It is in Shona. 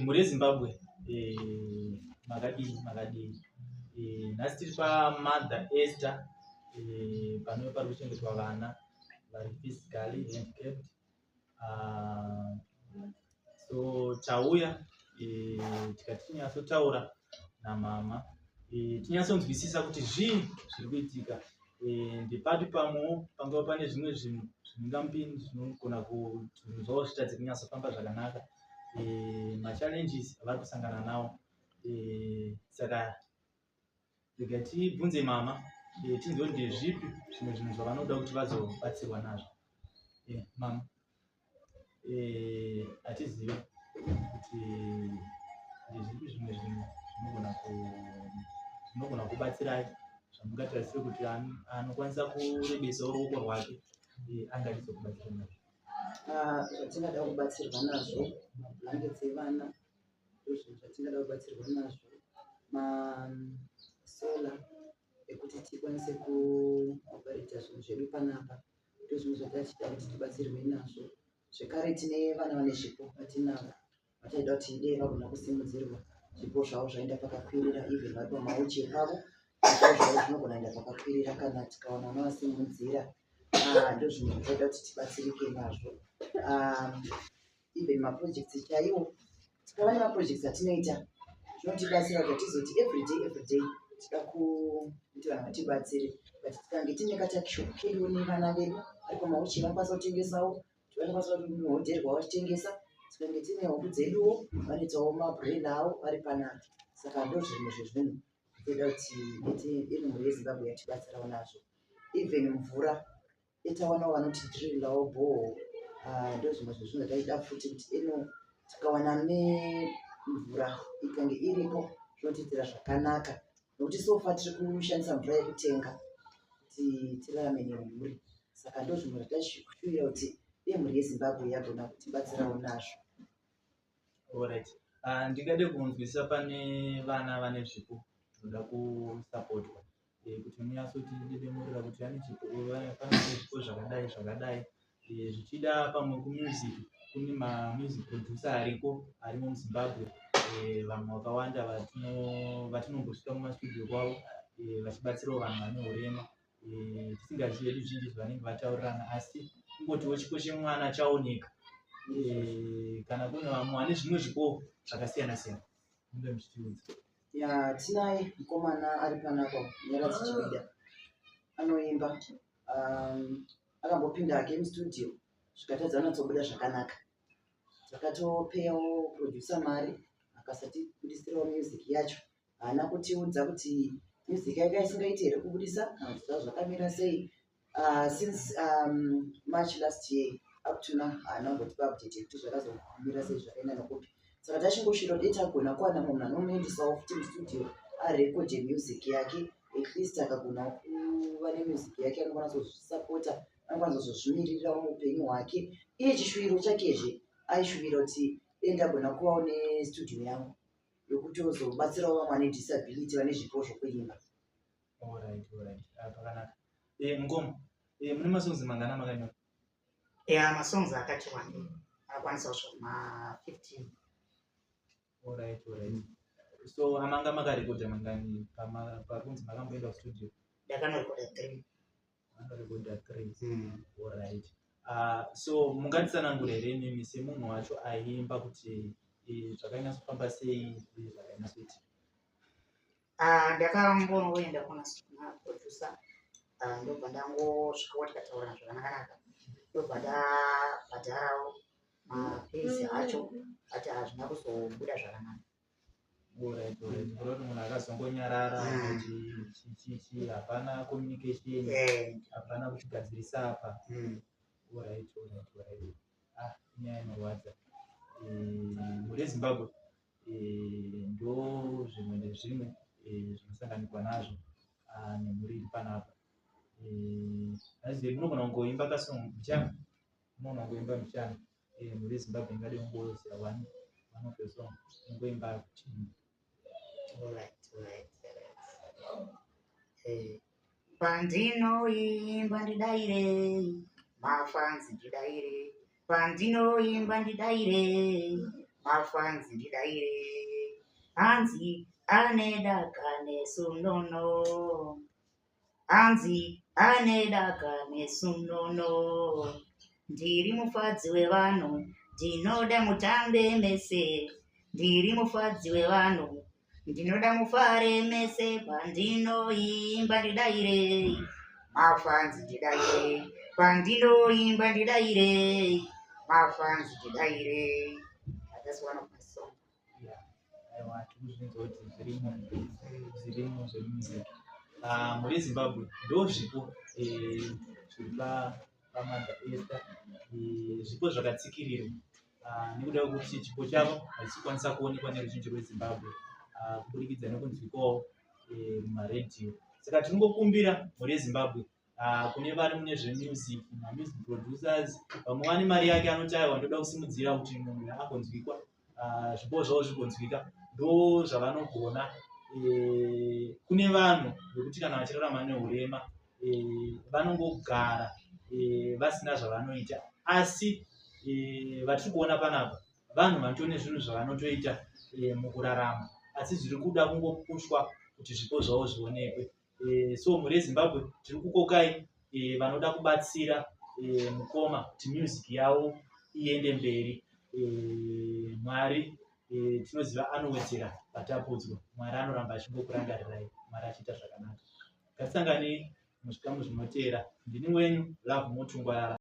muri Zimbabwe makadii nhasi tiri paMother Esther panove pari kuchengetwa vana vari physically handicapped. So tauya tikati tinyatsotaura namama tinyatsonzwisisa kuti zvii zviri kuitika, ndepati pamwewo pangava pane zvimwe zvinhu zvingamupini zvinogona kuzvawo zvitadze kunyatsofamba zvakanaka, machallenges avari kusangana nawo. Saka rega tibvunze mama tinzwe kuti ndezvipi zvimwe zvinhu zvavanoda kuti vazobatsirwa nazvo. Mama, hatizive kuti ndezvipi zvimwe zvinhu zvinogona kubatsirai zvamungatarisire kuti anokwanisa kurebesawo ruoko rwake angatizokubatsira nazvo. Zvatingada kubatsirwa nazvo mablankets evana, ndozvinhu zvatingada kubatsirwa nazvo. Masola ekuti tikwanise kuoperata zvinhu zvedu panapa, ndozvinhu zvatachida kuti tibatsirwe nazvo. Zvekare tine vana vane zvipo vatinavo vataida kuti ide vagona kusimudzirwa zvipo zvavo zvaenda pakakwirira, even vari pamauche pavo zvipo zvavo zvinogona kuenda pakakwirira kana tikawana vanovasimudzira. Ndozvinhu zvataida kuti tibatsirike nazvo. Even maprojects chaiwo, tikava nemaprojects atinoita zvinotibatsira kuti tizoti everyday tida kuti vanhu vatibatsire, but tikange tine katakishopu kedu nevana vedu vari pamauche vanokwanisa kutengesawo, vanokwanisa kuti muhodheri wavachitengesa, tikange tine huku dzeduwo vanoitawo mabrand avo vari panapa. Saka ndozvimwe zvezvinhu zvinoda kuti iri mhuri yeZimbabwe yatibatsirawo nazvo. Even mvura itawanawo vanoti dhirillawo bhoho, ndozvimwe zvezvinhu zvataida futi kuti tikawana mvura ikange iripo zvinotiitira zvakanaka, nokuti sofa tiri kushandisa mvura yekutenga kuti tirarame nemhuri. Saka ndozvimwe zvatashuvira kuti mhuri yeZimbabwe yagona kutibatsirawo nazvo. Alright. Ndingade kunzwisisa pane vana vane zvipo zvinoda kusapotwa, kuti munyatsoti dedemurira kuti vane zvipo zvakadai zvichida pamwe kumusic, kune mamusic producer arimo muZimbabwe, vamwe vakawanda vatinombosvika mumastudio kwavo vachibatsirawo vanhu vane urema, tisingazivi hedu zvinji zvavanenge vataurirana, asi kungotiwo chipo chemwana chaoneka. Kana kune vamwe vane zvimwe zvipo zvakasiyana siyana munge muchitiudza. Tinaye mukomana ari panapa Nyaradzi Chibida, anoimba, akambopinda hake mustudio zvikatadza anatsobuda zvakanaka. Takatopeyawo producer mari akasatibudisirawo music yacho, haana kutiudza kuti music yake isingaiti here kubudisa kana kuti zvakamira sei. Since March last year up to now haana kungotipa update kuti zvakazomira sei, zvakaenda nokupi. Saka tachingosvira kuti tagona kuwana munhu anomuendesawo futi mustudio arekodhe music yake, at least akagona kuva nemusic yake anokwanisa kuzvisapota, anokwanisa kuzozvimirirawo muupenyu hwake. Iye chishuviro chakezve aishuvira kuti ndagona kuvawo nestudio yangu yokuti ozobatsirawo vamwe vane disability vane zvipo zvokuimba. Alright. Pakanaka. Ngoma, mune masongs mangana makanyora? Masongs akati wandei akwanisa kusvika 15. Alright. So amanga makarekodha mangani pakunzi makamboenda kustudio? Ndakanorekodha 3. Anorekodha 3. Alright. So mungatitsanangure here nemi semunhu wacho aiimba kuti zvakanyatsoifamba sei zvakanyatsoitika? Ndakamboenda kuna producer, ndobva ndangosvikawo tikataurana zvakanaka, ndobva ndabhadharawo mapesi acho ati hazvina kuzobuda zvakanaka. Alright. Kuti munhu akazongonyarara kuti hapana communication, hapana kutigadzirisa apa. Alright. Inyaya inorwadza. Muri Zimbabwe ndo zvimwe nezvimwe zvinosanganikwa nazvo nemhuri iri panapa. Azive munogona kungoimba kasong muchana, munogona kungoimba muchana. Muri Zimbabwe ingade kungoisira one of your song, kungoimba chini. Alright. Pandinoimba ndidaire, mafanzi ndidaire, pandinoimba ndidaire, mafanzi ndidaire, hanzi ane daka nesunono, hanzi ane daka nesunono, ndiri mufadzi wevanhu, ndinoda mutambe mese, ndiri mufadzi wevanhu, ndinoda mufare mese, pandinoimba ndidaire, mafanzi ndidaire, pandinoimba ndidaire, mafanzi ndidaire. That's one of my songs. aiwa tikuzvinzwa kuti zvirimo zvemusic muri Zimbabwe ndo zvipo zviri paMother Esther, zvipo zvakatsikirira nekuda kwekuti chipo chavo hachikwanisa kuonekwa neruzhinji rweZimbabwe kuburikidza nekunzwikwawo mumaredhiyo. Saka tinongokumbira mhuri yeZimbabwe kune vari mune zvemusic, mamusic producers, vamwe vane mari yake anoti aiwa ndoda kusimudzira kuti munhu agonzwikwa, zvipo zvavo zvigonzwika, ndo zvavanogona. Kune vanhu vekuti kana vachirarama neurema vanongogara vasina zvavanoita, asi vatiri kuona panapa vanhu vanotone zvinhu zvavanotoita mukurarama, asi zviri kuda kungopushwa kuti zvipo zvavo zvionekwe. So mhuri yeZimbabwe tiri kukokai vanoda kubatsira mukoma kuti music yavo iende mberi. Mwari tinoziva anowedzera patapudzwa, Mwari anoramba achingokurangarirai, Mwari achiita zvakanaka. Ngatisanganei muzvikamu zvinotevera. Ndini wenyu Love Mutungwarara.